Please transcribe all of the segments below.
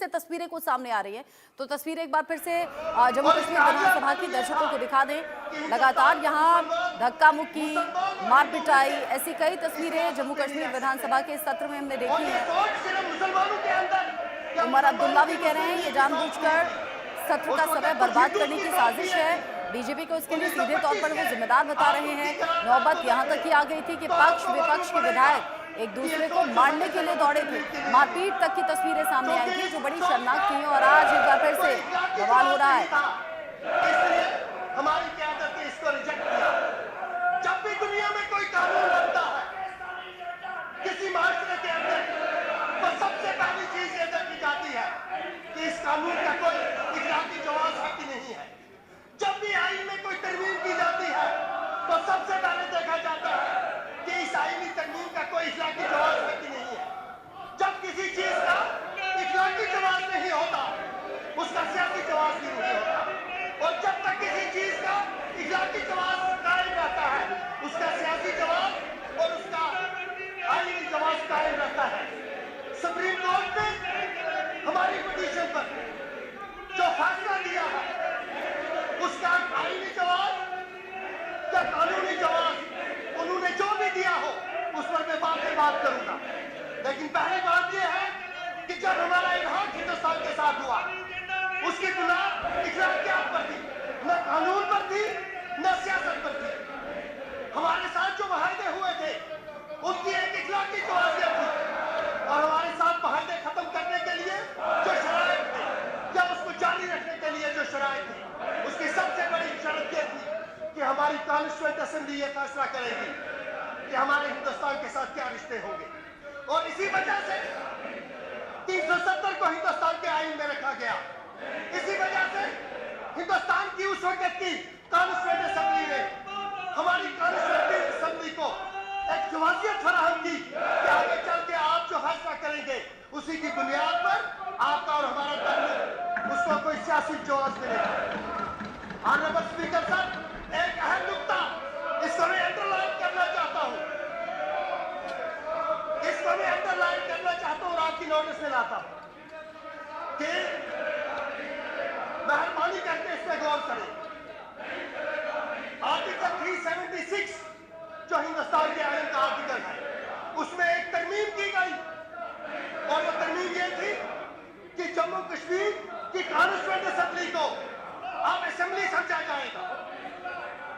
से तस्वीरें कुछ सामने आ रही हैं। तो तस्वीर एक बार फिर से जम्मू कश्मीर विधानसभा की दर्शकों को दिखा दें। लगातार यहां धक्का मुक्की, मार पिटाई, ऐसी कई तस्वीरें जम्मू कश्मीर विधानसभा के सत्र में हमने देखी हैं। उमर अब्दुल्ला भी कह रहे हैं ये जानबूझकर सत्र का समय बर्बाद करने की साजिश है। बीजेपी को इसके लिए सीधे तौर पर वो जिम्मेदार बता रहे हैं। नौबत यहां तक ही आ गई थी कि पक्ष विपक्ष के विधायक एक दूसरे को मारने के लिए दौड़े थे। मारपीट तक की तस्वीरें सामने आई थी जो बड़ी शर्मनाक थी और आज एक बार फिर से बवाल हो रहा है। इसलिए हमारी क़यादत ने इसको रिजेक्ट किया। जब भी दुनिया में कोई कानून बनता है किसी माशरे के अंदर, तो सबसे पहली चीज ये देखी जाती है कि इस कानून का कोई इखलाकी जवाब है कि नहीं है। जब भी आईन में कोई तरमीम की जाती है तो सबसे पहले देखा जाता है कि इस आईनी तरमीम का कोई इखलाकी जवाब है कि नहीं है। जब किसी चीज का इखलाकी जवाब नहीं होता उसका सियासी जवाब भी नहीं होता, और जब तक किसी चीज का इखलाकी जवाब कायम रहता है उसका सियासी जवाब और उसका आईनी जवाब कायम रहता है। सुप्रीम कोर्ट ने हमारी पिटीशन पर जो फैसला दिया है उसका आईनी जवाब या कानूनी जवाब उन्होंने जो भी दिया हो उस पर मैं बात करूंगा। लेकिन पहली बात यह है कि जब हमारा इल्हाक हिंदुस्तान के साथ हुआ उसकी बुनियाद इखलाकियात पर थी, न कानून पर थी न सियासत पर थी। हमारे साथ जो मुआहदे हुए थे उनकी एक इखलाकी जवाबियत थी, और हमारे साथ मुआहदे खत्म करने के लिए जो शराइत थे या उसको जारी रखने के लिए जो शराइत थी उसकी सबसे बड़ी शर्त यह थी कि हमारी कॉन्स्टिट्यूएंट असेंबली ये फैसला करेगी कि हमारे हिंदुस्तान के साथ क्या रिश्ते होंगे। और इसी वजह से 370 को हिंदुस्तान के आईन में रखा गया। इसी वजह से हिंदुस्तान की उस वक्त की कॉन्स्टिट्यूएंट असेंबली ने हमारी कॉन्स्टिट्यूएंट असेंबली को एक जवाबियत फराहम की कि आगे चल के आप जो फैसला करेंगे उसी की बुनियाद पर आपका और हमारा ताल्लुक उसको कोई सियासी जवाब मिलेगा। ऑनरेबल स्पीकर साहब, एक अहम नुकता इसको मैं अंडरलाइन करना चाहता हूं, इसको मैं अंडरलाइन करना चाहता हूं और आपकी नोटिस में लाता हूं कि मेहरबानी करके इस पर गौर करें। आर्टिकल 376 जो हिंदुस्तान के आईन का आर्टिकल है उसमें एक तरमीम की गई, और वो तरमीम ये थी कि जम्मू कश्मीर की कॉन्स्टिट्यूएंट असेंबली को अब असेंबली समझा जाएगा।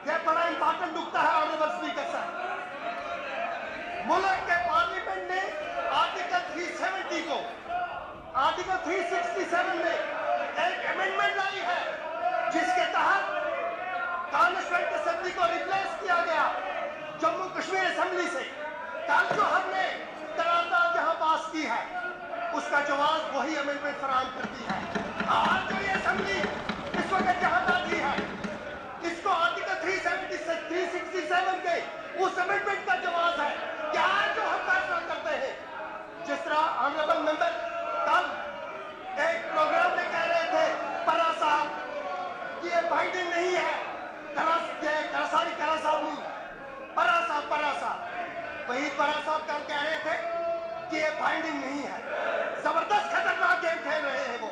यह बड़ा इंपॉर्टेंट नुकता है ऑनरेबल स्पीकर साहब। मुल्क के पार्लियामेंट ने आर्टिकल 370 को आर्टिकल 367 में एक अमेंडमेंट लाई है जिसके तहत कॉन्स्टिट्यूएंट असेंबली को रिप्लेस किया गया जम्मू कश्मीर असेंबली से। कल जो हमने करारदाद जहां पास की है उसका जवाब वही अमेंडमेंट फराहम करती है। आज जो ये असेंबली इस वक्त जहां दाखिल है इसको आर्टिकल 367 के उस अमेंडमेंट का जवाब है कि आज जो हम फैसला करते हैं, जिस तरह ऑनरेबल मेंबर कल एक प्रोग्राम में कह रहे थे परा साहब कि ये बाइंडिंग नहीं है, परा साहब वही परा साहब कल कह रहे थे कि ये बाइंडिंग नहीं है। जबरदस्त खतरनाक गेम खेल रहे हैं वो।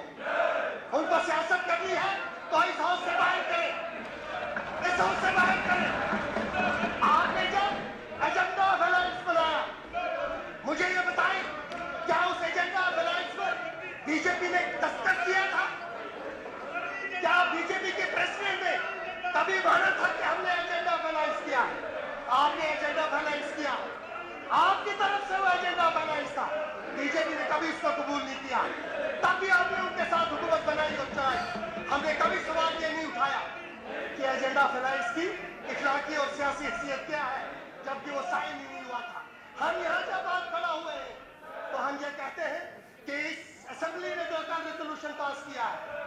उनको सियासत करनी है तो इस हाउस से बाहर करें, इस हाउस से बाहर करें। आपने जब एजेंडा ऑफ अलायंस बनाया, मुझे ये बताएं क्या उस एजेंडा ऑफ अलायंस पर बीजेपी ने दस्तखत किया था? क्या बीजेपी के प्रेसिडेंट ने कभी माना था कि हमने एजेंडा ऑफ अलायंस किया? आपने एजेंडा ऑफ अलायंस किया, आपकी तरफ से वो एजेंडा ऑफ अलायंस था। बीजेपी ने कभी इसको कबूल नहीं किया, तब भी आपने उनके साथ हुकूमत बनाई और चलाई। हमने कभी सवाल ये नहीं उठाया कि एजेंडा ऑफ अलायंस की इखलाकी और सियासी हैसियत क्या है, जबकि वो साइन ही नहीं हुआ था। हम यहाँ जब बात खड़ा हुए हैं तो हम ये कहते हैं कि इस असेंबली ने जो कल रेजोल्यूशन पास किया है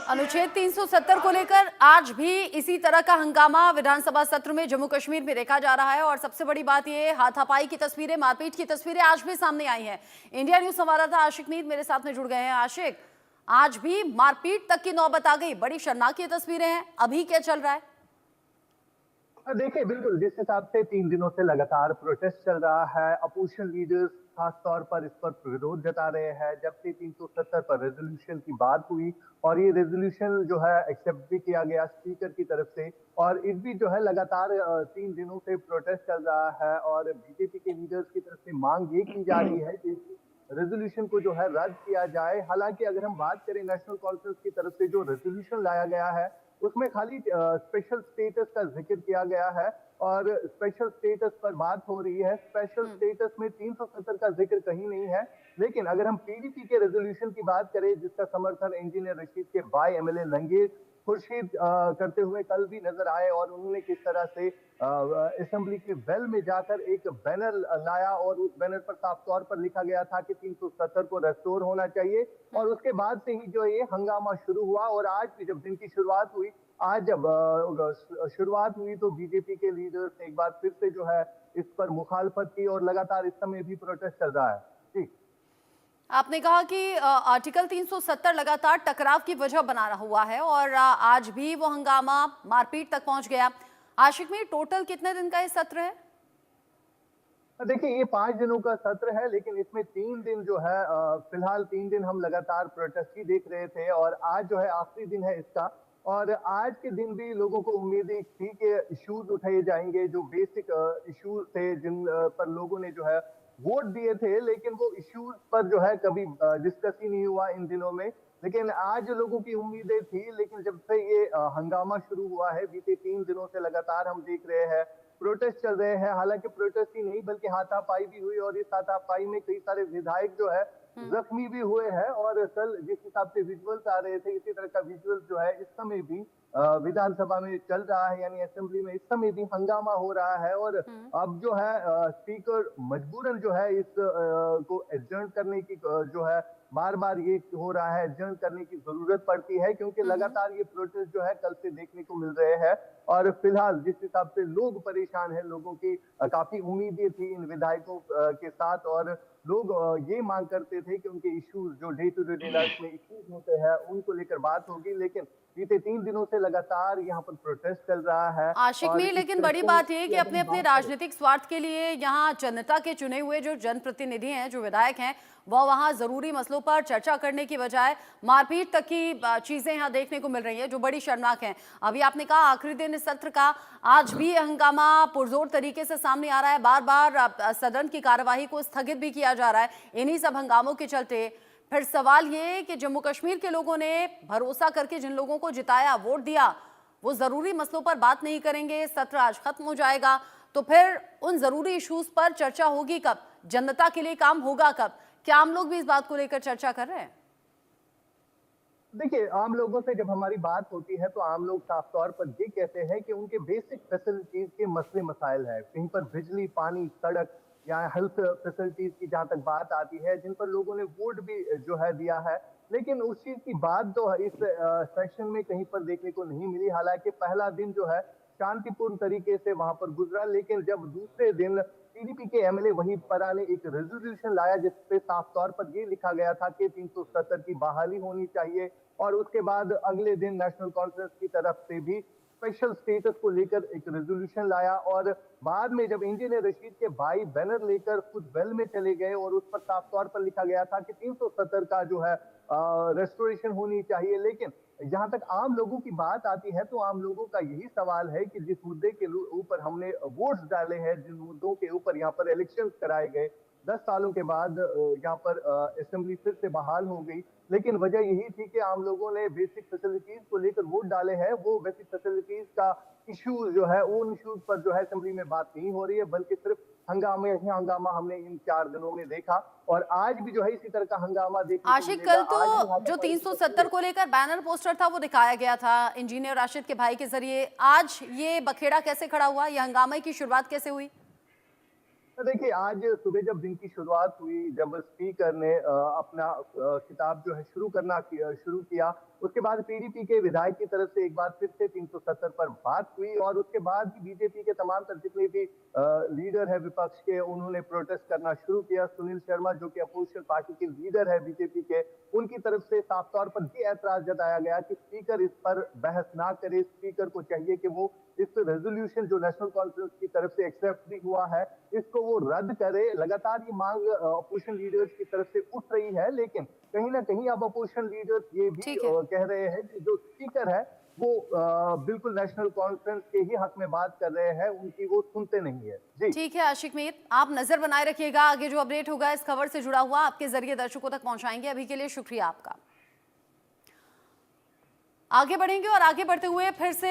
अनुच्छेद 370 को लेकर आज भी इसी तरह का हंगामा विधानसभा सत्र में जम्मू कश्मीर में देखा जा रहा है। और सबसे बड़ी बात यह, हाथापाई की तस्वीरें, मारपीट की तस्वीरें आज भी सामने आई हैं। इंडिया न्यूज संवाददाता आशिक मीर मेरे साथ में जुड़ गए हैं। आशिक, आज भी मारपीट तक की नौबत आ गई, बड़ी शर्मनाक ये तस्वीरें हैं, अभी क्या चल रहा है? देखिए, बिल्कुल जिस हिसाब से 3 दिनों से लगातार प्रोटेस्ट चल रहा है, अपोजिशन लीडर्स खास तौर पर इस पर विरोध जता रहे हैं। जब से 370 पर रेजोल्यूशन की बात हुई और ये रेजोल्यूशन जो है एक्सेप्ट भी किया गया स्पीकर की तरफ से, और इस बीच जो है लगातार 3 दिनों से प्रोटेस्ट चल रहा है और बीजेपी के लीडर्स की तरफ से मांग ये की जा रही है कि रेजोल्यूशन को जो है रद्द किया जाए। हालांकि अगर हम बात करें नेशनल कॉन्फ्रेंस की तरफ से जो रेजोल्यूशन लाया गया है उसमें खाली स्पेशल स्टेटस का जिक्र किया गया है और स्पेशल स्टेटस पर बात हो रही है। स्पेशल स्टेटस में 370 का जिक्र कहीं नहीं है। लेकिन अगर हम पीडीपी के रेजोल्यूशन की बात करें जिसका समर्थन इंजीनियर रशीद के भाई एमएलए लंगेश खुर्शीद करते हुए कल भी नजर आए, और उन्होंने किस तरह से असेंबली के वेल में जाकर एक बैनर लाया और उस बैनर पर साफ तौर पर लिखा गया था कि 370 को रेस्टोर होना चाहिए। और उसके बाद से ही जो ये हंगामा शुरू हुआ और आज भी जब दिन की शुरुआत हुई, आज जब शुरुआत हुई तो बीजेपी के लीडर्स ने एक बार फिर से जो है इस पर मुखालफत की और लगातार इस समय भी प्रोटेस्ट चल रहा है। जी, आपने कहा कि आर्टिकल 370 लगातार टकराव की वजह बना रहा हुआ है और आज भी वो हंगामा मारपीट तक पहुंच गया। आशिक में टोटल कितने दिन का ये सत्र है? देखिए ये 5 दिनों का सत्र है, लेकिन इसमें 3 दिन जो है फिलहाल 3 दिन हम लगातार प्रोटेस्ट ही देख रहे थे और आज जो है आखिरी दिन है इसका। और आज के दिन भी लोगों को उम्मीदें थी कि इश्यूज उठाए जाएंगे, जो बेसिक इश्यूज थे जिन पर लोगों ने जो है वोट दिए थे, लेकिन वो इश्यूज पर जो है कभी डिस्कस ही नहीं हुआ इन दिनों में। लेकिन आज लोगों की उम्मीदें थी, लेकिन जब से ये हंगामा शुरू हुआ है बीते 3 दिनों से लगातार हम देख रहे हैं प्रोटेस्ट चल रहे हैं। हालांकि प्रोटेस्ट ही नहीं बल्कि हाथापाई भी हुई और इस हाथापाई में कई सारे विधायक जो है जख्मी भी हुए हैं। और कल जिस हिसाब से विजुअल्स आ रहे थे इसी तरह का विजुअल जो है इस समय भी विधानसभा में चल रहा है, यानी असेंबली में इस समय भी हंगामा हो रहा है। और अब जो है स्पीकर मजबूरन जो है इस को एडजर्न करने की जो है बार बार ये हो रहा है, एडजर्न करने की जरूरत पड़ती है क्योंकि लगातार ये प्रोटेस्ट जो है कल से देखने को मिल रहे हैं। और फिलहाल जिस हिसाब से लोग परेशान हैं, लोगों की काफी उम्मीदें थी इन विधायकों के साथ, और लोग ये मांग करते थे कि उनके इश्यूज जो डे टू डे लाइफ में इश्यूज होते हैं उनको लेकर बात होगी। लेकिन बीते 3 दिनों से लगातार यहाँ पर प्रोटेस्ट चल रहा है। आशिक और में लेकिन बड़ी बात यह है कि अपने अपने राजनीतिक स्वार्थ के लिए यहाँ जनता के चुने हुए जो जनप्रतिनिधि हैं, जो विधायक हैं, वह वहाँ जरूरी मसलों पर चर्चा करने की बजाय मारपीट तक की चीजें यहाँ देखने को मिल रही हैं, जो बड़ी शर्मनाक हैं। अभी आपने कहा आखिरी दिन इस सत्र का, आज भी हंगामा पुरजोर तरीके से सामने आ रहा है, बार बार सदन की कार्यवाही को स्थगित भी किया जा रहा है इन्हीं सब हंगामों के चलते। फिर सवाल ये कि जम्मू कश्मीर के लोगों ने भरोसा करके जिन लोगों को जिताया, वोट दिया, वो जरूरी मसलों पर बात नहीं करेंगे, सत्र आज खत्म हो जाएगा, तो फिर उन जरूरी इश्यूज पर चर्चा होगी कब? जनता के लिए काम होगा कब? क्या आम लोग भी इस बात को लेकर चर्चा कर रहे हैं? देखिए आम लोगों से जब हमारी बात होती है तो आम लोग साफ तौर पर ये कहते हैं कि उनके बेसिक फैसिलिटीज के मसले मसाइल है। कहीं पर बिजली, पानी, सड़क या हेल्थ फैसिलिटीज की जहां तक बात आती है, जिन पर लोगों ने वोट भी जो है दिया है, लेकिन उस चीज की बात तो इस सेशन में कहीं पर देखने को नहीं मिली। हालांकि पहला दिन जो है शांतिपूर्ण तरीके से वहां पर गुजरा, लेकिन जब दूसरे दिन पीडीपी के एमएलए वहीद परा ने एक रेजोल्यूशन लाया जिसपे साफ तौर पर ये लिखा गया था कि 370 की बहाली होनी चाहिए, और उसके बाद अगले दिन नेशनल कॉन्फ्रेंस की तरफ से भी स्पेशल स्टेटस को लेकर एक रेजोल्यूशन लाया। और बाद में जब इंजीनियर रशीद के भाई बैनर लेकर खुद वेल में चले गए और उस पर साफ तौर पर लिखा गया था कि 370 का जो है रेस्टोरेशन होनी चाहिए। लेकिन जहां तक आम लोगों की बात आती है तो आम लोगों का यही सवाल है कि जिस मुद्दे के ऊपर हमने वोट्स डाले हैं, जिन मुद्दों के ऊपर यहाँ पर इलेक्शन कराए गए, 10 सालों के बाद यहाँ पर असेंबली फिर से बहाल हो गई, लेकिन वजह यही थी कि आम लोगों ने बेसिक फैसिलिटीज को लेकर वोट डाले हैं। वो बेसिक फैसिलिटीज का इश्यूज जो है उन इश्यूज पर जो है असेंबली में बात नहीं हो रही है, बल्कि सिर्फ हंगामे ही हंगामा हमने इन 4 दिनों में देखा। और आज भी जो है इसी तरह का हंगामा देखने को आशिक, मिलेगा। कल तो जो 370 को लेकर बैनर पोस्टर था वो दिखाया गया था इंजीनियर राशिद के भाई के जरिए, आज ये बखेड़ा कैसे खड़ा हुआ? ये हंगामे की शुरुआत कैसे हुई? तो देखिए आज सुबह जब दिन की शुरुआत हुई, जब स्पीकर ने अपना खिताब जो है शुरू किया, उसके बाद पीडीपी के विधायक की तरफ से एक बार फिर से 370 पर बात हुई, और उसके बाद ही बीजेपी के तमाम तर जितने भी लीडर है विपक्ष के, उन्होंने प्रोटेस्ट करना शुरू किया। सुनील शर्मा जो कि अपोजिशन पार्टी के लीडर है बीजेपी के, उनकी तरफ से साफ तौर पर ये ऐतराज जताया गया कि स्पीकर इस पर बहस ना करे, स्पीकर को चाहिए कि वो इस रेजोल्यूशन जो नेशनल कॉन्फ्रेंस की तरफ से एक्सेप्ट भी हुआ है, इसको वो रद्द करे। लगातार ये मांग अपोजिशन लीडर्स की तरफ से उठ रही है, लेकिन कहीं ना कहीं अब अपोजिशन लीडर्स ये भी ठीक है। कह रहे हैं कि जो स्पीकर है वो बिल्कुल नेशनल कॉन्फ्रेंस के ही हक में बात कर रहे हैं, उनकी वो सुनते नहीं है। जी ठीक है आशिक मीर, आप नजर बनाए रखिएगा, आगे जो अपडेट होगा इस खबर से जुड़ा हुआ आपके जरिए दर्शकों तक पहुंचाएंगे। अभी के लिए शुक्रिया आपका। आगे बढ़ेंगे और आगे बढ़ते हुए फिर से